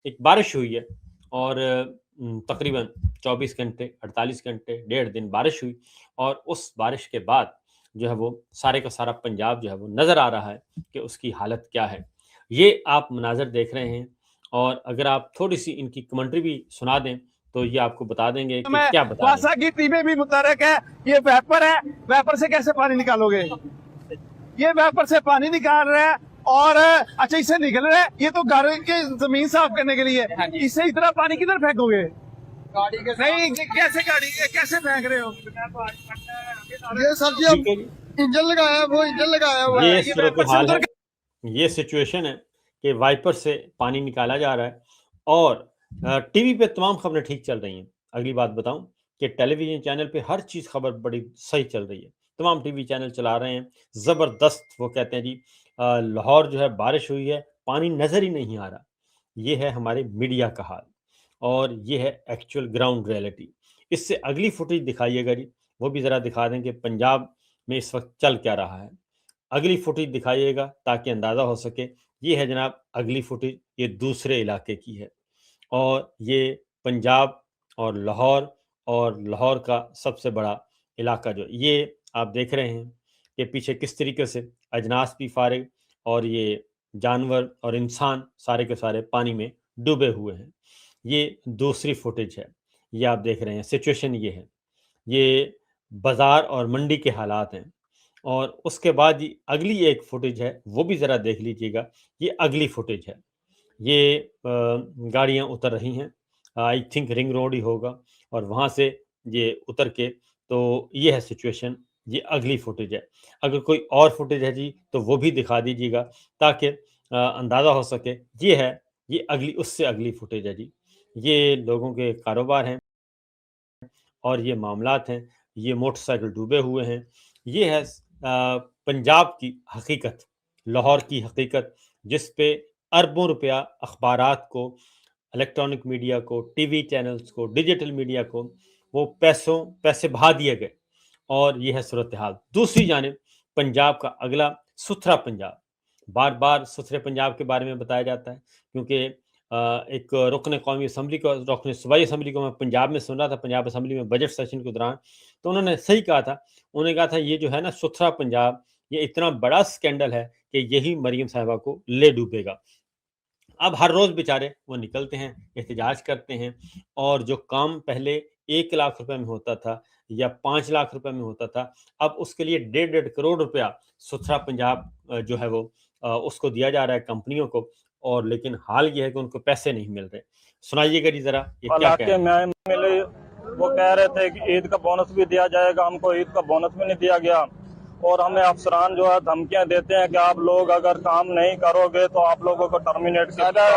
ایک بارش ہوئی ہے اور تقریباً 24 گھنٹے 48 گھنٹے 1.5 دن بارش ہوئی، اور اس بارش کے بعد جو ہے وہ سارے کا سارا پنجاب جو ہے وہ نظر آ رہا ہے کہ اس کی حالت کیا ہے۔ یہ آپ مناظر دیکھ رہے ہیں، اور اگر آپ تھوڑی سی ان کی کمنٹری بھی سنا دیں تو یہ آپ کو بتا دیں گے کہ میں کیا بتا رہے واسا کی ٹیمیں بھی متحرک ہے، یہ ویپر ہے، ویپر سے کیسے پانی نکالو گے؟ یہ ویپر سے پانی نکال رہا ہے، اور اچھا اس سے نکل رہا ہے، یہ تو گھر کی زمین صاف کرنے کے لیے، اس سے اتنا پانی کدھر پھینکو گے؟ نہیں کیسے گاڑی کیسے پھینک رہے ہو؟ یہ سب ہیں؟ ٹھیک ہے جی، انجن لگایا وہ انجن لگایا ہوا ہے، یہ یہ ویپر سے صورتحال ہے، اتر یہ سچویشن ہے کہ وائپر سے پانی نکالا جا رہا ہے، اور ٹی وی پہ تمام خبریں ٹھیک چل رہی ہیں۔ اگلی بات بتاؤں کہ ٹیلی ویژن چینل پہ ہر چیز خبر بڑی صحیح چل رہی ہے، تمام ٹی وی چینل چلا رہے ہیں زبردست۔ وہ کہتے ہیں جی لاہور جو ہے بارش ہوئی ہے، پانی نظر ہی نہیں آ رہا۔ یہ ہے ہمارے میڈیا کا حال، اور یہ ہے ایکچوئل گراؤنڈ ریئلٹی۔ اس سے اگلی فوٹیج دکھائیے گا جی، وہ بھی ذرا دکھا دیں کہ پنجاب میں اس وقت چل کیا رہا ہے۔ اگلی فوٹیج دکھائیے گا تاکہ اندازہ ہو سکے۔ یہ ہے جناب اگلی فوٹیج، یہ دوسرے علاقے کی ہے، اور یہ پنجاب اور لاہور کا سب سے بڑا علاقہ جو یہ آپ دیکھ رہے ہیں کہ پیچھے کس طریقے سے اجناس بھی فارغ، اور یہ جانور اور انسان سارے کے سارے پانی میں ڈوبے ہوئے ہیں۔ یہ دوسری فوٹیج ہے، یہ آپ دیکھ رہے ہیں سچویشن یہ ہے۔ یہ بازار اور منڈی کے حالات ہیں، اور اس کے بعد یہ اگلی ایک فوٹیج ہے، وہ بھی ذرا دیکھ لیجئے گا۔ یہ اگلی فوٹیج ہے، یہ گاڑیاں اتر رہی ہیں، آئی تھنک رنگ روڈ ہی ہوگا، اور وہاں سے یہ اتر کے، تو یہ ہے سچویشن۔ یہ اگلی فوٹیج ہے۔ اگر کوئی اور فوٹیج ہے جی تو وہ بھی دکھا دیجیے گا تاکہ اندازہ ہو سکے۔ یہ ہے، یہ اگلی اس سے اگلی فوٹیج ہے جی۔ یہ لوگوں کے کاروبار ہیں اور یہ معاملات ہیں، یہ موٹر سائیکل ڈوبے ہوئے ہیں۔ یہ ہے پنجاب کی حقیقت، لاہور کی حقیقت، جس پہ اربوں روپیہ اخبارات کو، الیکٹرانک میڈیا کو، ٹی وی چینلز کو، ڈیجیٹل میڈیا کو وہ پیسے بہا دیے گئے، اور یہ ہے صورتحال۔ دوسری جانب پنجاب کا اگلا ستھرا پنجاب، بار بار ستھرے پنجاب کے بارے میں بتایا جاتا ہے، کیونکہ ایک رکن قومی اسمبلی کو، رکن صوبائی اسمبلی کو میں پنجاب میں سن رہا تھا، پنجاب اسمبلی میں بجٹ سیشن کے دوران، تو انہوں نے صحیح کہا تھا۔ انہوں نے کہا تھا یہ جو ہے نا ستھرا پنجاب، یہ اتنا بڑا سکینڈل ہے کہ یہی مریم صاحبہ کو لے ڈوبے گا۔ اب ہر روز بیچارے وہ نکلتے ہیں، احتجاج کرتے ہیں، اور جو کام پہلے 1 لاکھ روپے میں ہوتا تھا یا 5 لاکھ روپے میں ہوتا تھا، اب اس کے لیے 1.5 کروڑ روپیہ ستھرا پنجاب جو ہے وہ اس کو دیا جا رہا ہے کمپنیوں کو، اور لیکن حال یہ ہے کہ ان کو پیسے نہیں مل رہے۔ سنائیے گا جی ذرا یہ کیا کہہ علاقے رہے ہیں۔ میں ملے، وہ کہہ رہے تھے کہ عید کا بونس بھی دیا جائے گا، ہم کو عید کا بونس بھی نہیں دیا گیا، اور ہمیں افسران جو ہے دھمکیاں دیتے ہیں کہ آپ لوگ اگر کام نہیں کرو گے تو آپ لوگوں کو ٹرمینیٹ کیا جائے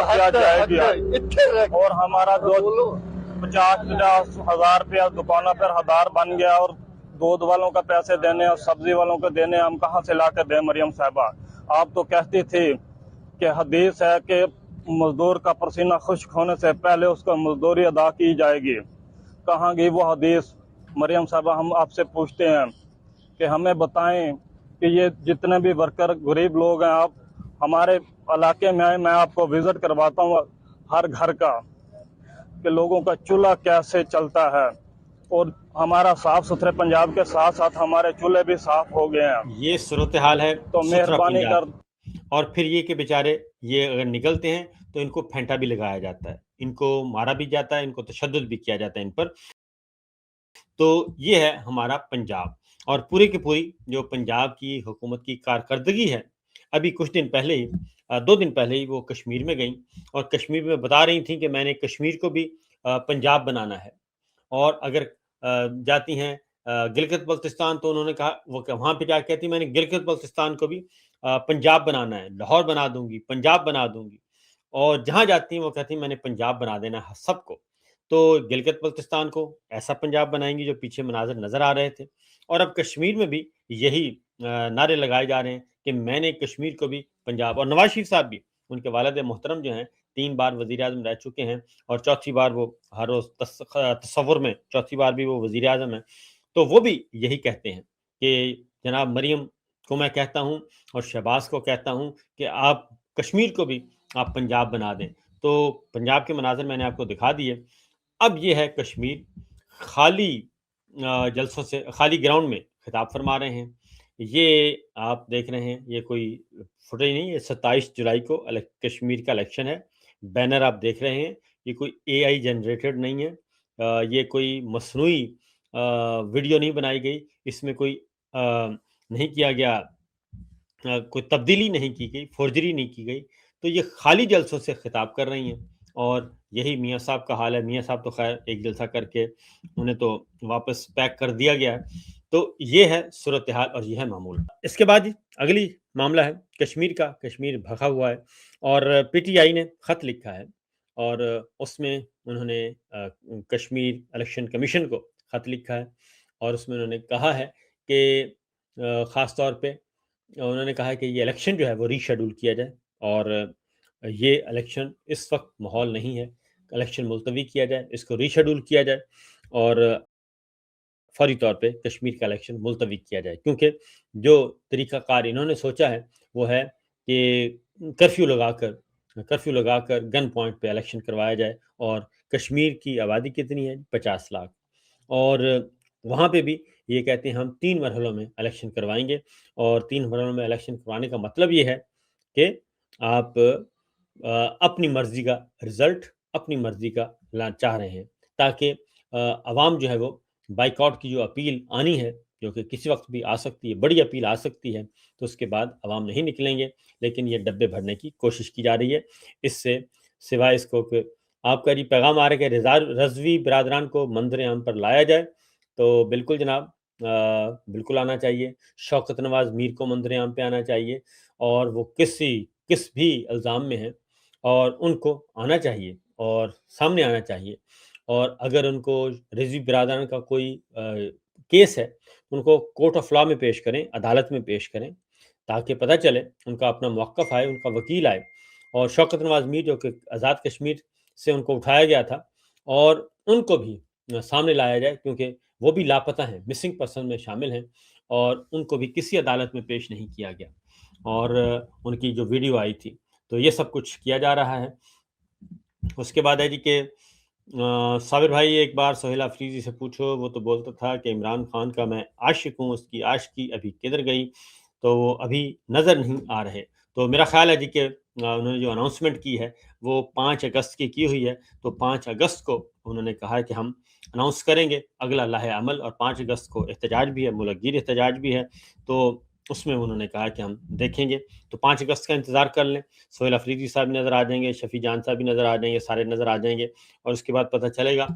گا، اور ہمارا جو 50 ہزار روپیہ دکانوں پر ہزار بن گیا، اور دودھ والوں کا پیسے دینے اور سبزی والوں کو دینے ہم کہاں سے لا کے دیں؟ مریم صاحبہ آپ تو کہتی تھی کہ حدیث ہے کہ مزدور کا پسینہ خشک ہونے سے پہلے اس کو مزدوری ادا کی جائے گی، کہاں گئی وہ حدیث؟ مریم صاحبہ ہم آپ سے پوچھتے ہیں کہ ہمیں بتائیں کہ یہ جتنے بھی ورکر غریب لوگ ہیں، آپ ہمارے علاقے میں آئیں، میں آپ کو وزٹ کرواتا ہوں ہر گھر کا، کہ لوگوں کا چولہا کیسے چلتا ہے، اور ہمارا صاف ستھرے پنجاب کے ساتھ ساتھ ہمارے چولہے بھی صاف ہو گئے ہیں، یہ صورتحال ہے تو ستھرا مہربانی پنجاب کر کی۔ اور پھر یہ کہ بیچارے یہ اگر نکلتے ہیں تو ان کو پھینٹا بھی لگایا جاتا ہے، ان کو مارا بھی جاتا ہے، ان کو تشدد بھی کیا جاتا ہے ان پر۔ تو یہ ہے ہمارا پنجاب، اور پوری کی پوری جو پنجاب کی حکومت کی کارکردگی ہے۔ ابھی کچھ دن پہلے ہی 2 دن پہلے ہی وہ کشمیر میں گئیں، اور کشمیر میں بتا رہی تھیں کہ میں نے کشمیر کو بھی پنجاب بنانا ہے، اور اگر جاتی ہیں گلگت بلتستان تو انہوں نے کہا وہ کہ وہاں پہ جا کے کہتی میں نے گلگت بلتستان کو بھی پنجاب بنانا ہے، لاہور بنا دوں گی، پنجاب بنا دوں گی، اور جہاں جاتی ہیں وہ کہتی ہیں میں نے پنجاب بنا دینا ہے سب کو۔ تو گلگت بلتستان کو ایسا پنجاب بنائیں گی جو پیچھے مناظر نظر آ رہے تھے، اور اب کشمیر میں بھی یہی نعرے لگائے جا رہے ہیں کہ میں نے کشمیر کو بھی پنجاب۔ اور نواز شریف صاحب بھی، ان کے والد محترم جو ہیں 3 بار وزیر اعظم رہ چکے ہیں، اور چوتھی بار وہ ہر روز تصور میں چوتھی بار بھی وہ وزیر اعظم ہیں، تو وہ بھی یہی کہتے ہیں کہ جناب مریم کو میں کہتا ہوں اور شہباز کو کہتا ہوں کہ آپ کشمیر کو بھی آپ پنجاب بنا دیں۔ تو پنجاب کے مناظر میں نے آپ کو دکھا دیے. اب یہ ہے کشمیر خالی جلسوں سے، خالی گراؤنڈ میں خطاب فرما رہے ہیں. یہ آپ دیکھ رہے ہیں، یہ کوئی فوٹیج نہیں ہے، 27 جولائی کو کشمیر کا الیکشن ہے. بینر آپ دیکھ رہے ہیں، یہ کوئی اے آئی جنریٹڈ نہیں ہے، یہ کوئی مصنوعی ویڈیو نہیں بنائی گئی، اس میں کوئی نہیں کیا گیا، کوئی تبدیلی نہیں کی گئی، فورجری نہیں کی گئی. تو یہ خالی جلسوں سے خطاب کر رہی ہیں، اور یہی میاں صاحب کا حال ہے. میاں صاحب تو خیر ایک جلسہ کر کے انہیں تو واپس پیک کر دیا گیا ہے. تو یہ ہے صورتحال اور یہ ہے معمول. اس کے بعد اگلی معاملہ ہے کشمیر کا. کشمیر بھگا ہوا ہے، اور پی ٹی آئی نے خط لکھا ہے، اور اس میں انہوں نے کشمیر الیکشن کمیشن کو خط لکھا ہے، اور اس میں انہوں نے کہا ہے کہ خاص طور پہ انہوں نے کہا ہے کہ یہ الیکشن جو ہے وہ ری شیڈول کیا جائے، اور یہ الیکشن اس وقت ماحول نہیں ہے، الیکشن ملتوی کیا جائے، اس کو ری شیڈول کیا جائے، اور فوری طور پہ کشمیر کا الیکشن ملتوی کیا جائے. کیونکہ جو طریقہ کار انہوں نے سوچا ہے وہ ہے کہ کرفیو لگا کر گن پوائنٹ پہ الیکشن کروایا جائے. اور کشمیر کی آبادی کتنی ہے؟ 50 لاکھ. اور وہاں پہ بھی یہ کہتے ہیں ہم 3 مرحلوں میں الیکشن کروائیں گے، اور 3 مرحلوں میں الیکشن کروانے کا مطلب یہ ہے کہ آپ اپنی مرضی کا رزلٹ، اپنی مرضی کا چاہ رہے ہیں، تاکہ عوام جو ہے وہ بائیکاٹ کی جو اپیل آنی ہے، جو کہ کسی وقت بھی آ سکتی ہے، بڑی اپیل آ سکتی ہے، تو اس کے بعد عوام نہیں نکلیں گے. لیکن یہ ڈبے بھرنے کی کوشش کی جا رہی ہے. اس سے سوائے اس کو کہ آپ کا پیغام آ رہا ہے کہ رضوی برادران کو منظر عام پر لایا جائے، تو بالکل جناب، بالکل آنا چاہیے. شوکت نواز میر کو منظر عام پہ آنا چاہیے، اور وہ کس بھی الزام میں ہیں، اور ان کو آنا چاہیے اور سامنے آنا چاہیے. اور اگر ان کو رضوی برادران کا کوئی کیس ہے، ان کو کورٹ آف لا میں پیش کریں، عدالت میں پیش کریں، تاکہ پتہ چلے، ان کا اپنا موقف آئے، ان کا وکیل آئے. اور شوکت نواز میر جو کہ آزاد کشمیر سے ان کو اٹھایا گیا تھا، اور ان کو بھی سامنے لایا جائے، کیونکہ وہ بھی لاپتہ ہیں، مسنگ پرسن میں شامل ہیں، اور ان کو بھی کسی عدالت میں پیش نہیں کیا گیا، اور ان کی جو ویڈیو آئی تھی. تو یہ سب کچھ کیا جا رہا ہے. اس کے بعد ہے جی کہ صابر بھائی، ایک بار سہیل افریدی سے پوچھو، وہ تو بولتا تھا کہ عمران خان کا میں عاشق ہوں، اس کی عاشقی ابھی کدھر گئی؟ تو وہ ابھی نظر نہیں آ رہے. تو میرا خیال ہے جی کہ انہوں نے جو اناؤنسمنٹ کی ہے وہ 5 اگست کی ہوئی ہے. تو 5 اگست کو انہوں نے کہا ہے کہ ہم اناؤنس کریں گے اگلا لائحہ عمل، اور 5 اگست کو احتجاج بھی ہے، ملک گیر احتجاج بھی ہے. تو اس میں انہوں نے کہا کہ ہم دیکھیں گے. تو 5 اگست کا انتظار کر لیں. سہیل افریدی صاحب نظر آ جائیں گے، شفیع جان صاحب بھی نظر آ جائیں گے، سارے نظر آ جائیں گے، اور اس کے بعد پتہ چلے گا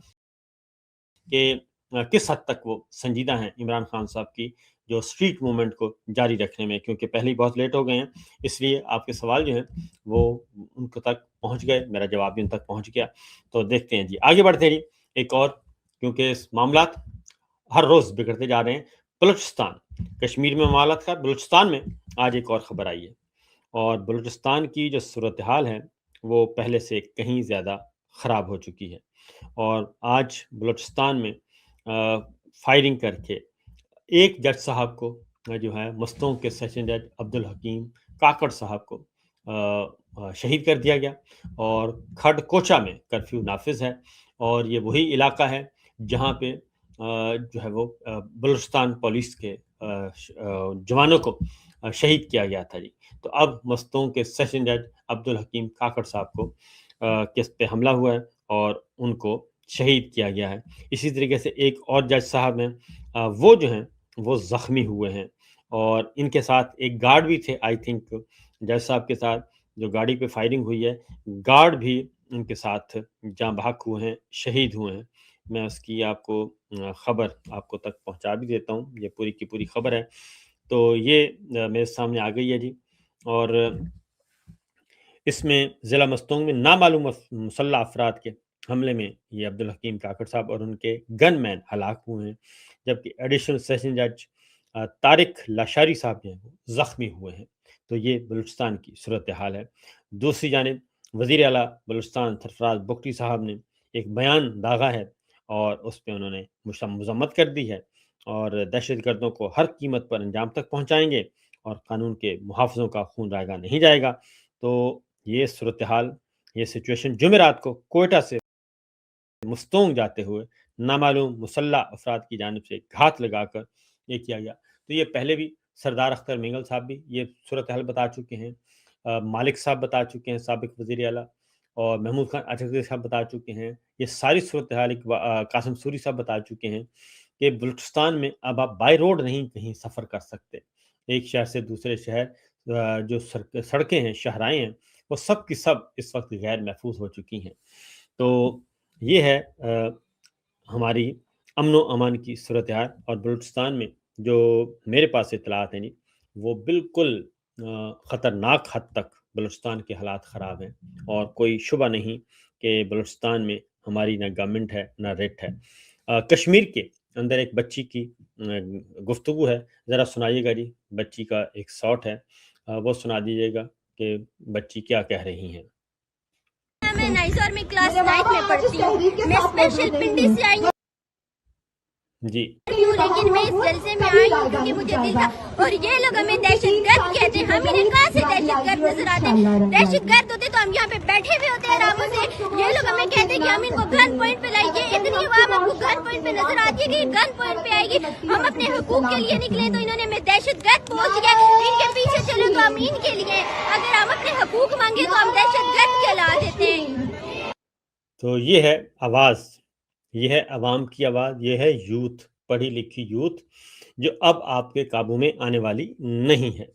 کہ کس حد تک وہ سنجیدہ ہیں عمران خان صاحب کی جو اسٹریٹ موومنٹ کو جاری رکھنے میں. کیونکہ پہلے ہی بہت لیٹ ہو گئے ہیں، اس لیے آپ کے سوال جو ہیں وہ ان کو تک پہنچ گئے، میرا جواب بھی ان تک پہنچ گیا. تو دیکھتے ہیں جی، آگے بڑھتے ہیں جی. ایک اور، کیونکہ معاملات ہر روز بگڑتے جا رہے ہیں. بلوچستان، کشمیر میں معاملات کا، بلوچستان میں آج ایک اور خبر آئی ہے، اور بلوچستان کی جو صورتحال ہے وہ پہلے سے کہیں زیادہ خراب ہو چکی ہے. اور آج بلوچستان میں فائرنگ کر کے ایک جج صاحب کو جو ہے مستوں کے سیشن جج عبدالحکیم کاکڑ صاحب کو شہید کر دیا گیا. اور کھڈ کوچا میں کرفیو نافذ ہے، اور یہ وہی علاقہ ہے جہاں پہ جو ہے وہ بلوچستان پولیس کے جوانوں کو شہید کیا گیا تھا جی. تو اب مستوں کے سیشن جج عبدالحکیم کاکڑ صاحب کو کس پہ حملہ ہوا ہے، اور ان کو شہید کیا گیا ہے. اسی طریقے سے ایک اور جج صاحب ہیں، وہ جو ہیں وہ زخمی ہوئے ہیں، اور ان کے ساتھ ایک گارڈ بھی تھے. آئی تھنک جج صاحب کے ساتھ جو گاڑی پہ فائرنگ ہوئی ہے، گارڈ بھی ان کے ساتھ جاں بحق ہوئے ہیں، شہید ہوئے ہیں. میں اس کی آپ کو خبر آپ کو تک پہنچا بھی دیتا ہوں، یہ پوری کی پوری خبر ہے. تو یہ میرے سامنے آ گئی ہے جی. اور اس میں ضلع مستونگ میں نامعلوم مسلح افراد کے حملے میں یہ عبدالحکیم کاکڑ صاحب اور ان کے گن مین ہلاک ہوئے ہیں، جبکہ ایڈیشنل سیشن جج طارق لاشاری صاحب جو ہیں وہ زخمی ہوئے ہیں. تو یہ بلوچستان کی صورتحال ہے. دوسری جانب وزیر اعلیٰ بلوچستان سرفراز بگٹی صاحب نے ایک بیان داغا ہے، اور اس پہ انہوں نے مذمت کر دی ہے، اور دہشت گردوں کو ہر قیمت پر انجام تک پہنچائیں گے، اور قانون کے محافظوں کا خون رائگاں نہیں جائے گا. تو یہ صورتحال یہ سچویشن جمعرات کو کوئٹہ سے مستونگ جاتے ہوئے نامعلوم مسلح افراد کی جانب سے گھات لگا کر یہ کیا گیا. تو یہ پہلے بھی سردار اختر مینگل صاحب بھی یہ صورتحال بتا چکے ہیں, مالک صاحب بتا چکے ہیں, سابق وزیر اعلیٰ, اور محمود خان اچھر صاحب بتا چکے ہیں. یہ ساری صورتحال قاسم سوری صاحب بتا چکے ہیں کہ بلوچستان میں اب آپ بائی روڈ نہیں کہیں سفر کر سکتے. ایک شہر سے دوسرے شہر جو سڑکیں ہیں, شاہراہیں ہیں, وہ سب کی سب اس وقت غیر محفوظ ہو چکی ہیں. تو یہ ہے ہماری امن و امان کی صورتحال. اور بلوچستان میں جو میرے پاس اطلاعات ہیں وہ بالکل خطرناک حد تک بلوچستان کے حالات خراب ہیں, اور کوئی شبہ نہیں کہ بلوچستان میں ہماری نہ گورنمنٹ ہے نہ ریٹ ہے. کشمیر کے اندر ایک بچی کی گفتگو ہے, ذرا سنائیے گا جی. بچی کا ایک شاٹ ہے, وہ سنا دیجیے گا کہ بچی کیا کہہ رہی ہیں. میں نائسور میں کلاس 9 میں پڑھتی ہوں. میں اسپیشل پنڈی سے آئی ہوں جی, لیکن میں اس جلسے میں آئی ہوں کیونکہ مجھے دل تھا. اور یہ لوگ ہمیں دہشت گرد کہتے ہیں. ہم انہیں کہاں سے دہشت گرد نظر آتے ہیں؟ دہشت گرد ہوتے تو ہم یہاں پہ بیٹھے ہوئے ہوتے ہیں آرام سے. یہ لوگ ہمیں کہتے ہیں کہ ہم ان کو گن پوائنٹ پہ لائیں گے. اتنی عوام آپ کو گن پوائنٹ پہ نظر آتی ہے کہ یہ گن پوائنٹ پہ آئے گی. ہم اپنے حقوق کے لیے نکلے تو انہوں نے ہمیں دہشت گرد بول دیا. ان کے پیچھے چلے تو ہم ان کے لیے, اگر ہم اپنے حقوق مانگے تو ہم دہشت گرد کہلا دیتے ہیں. تو یہ ہے آواز, یہ ہے عوام کی آواز, یہ ہے یوتھ, پڑھی لکھی یوتھ جو اب آپ کے قابو میں آنے والی نہیں ہے.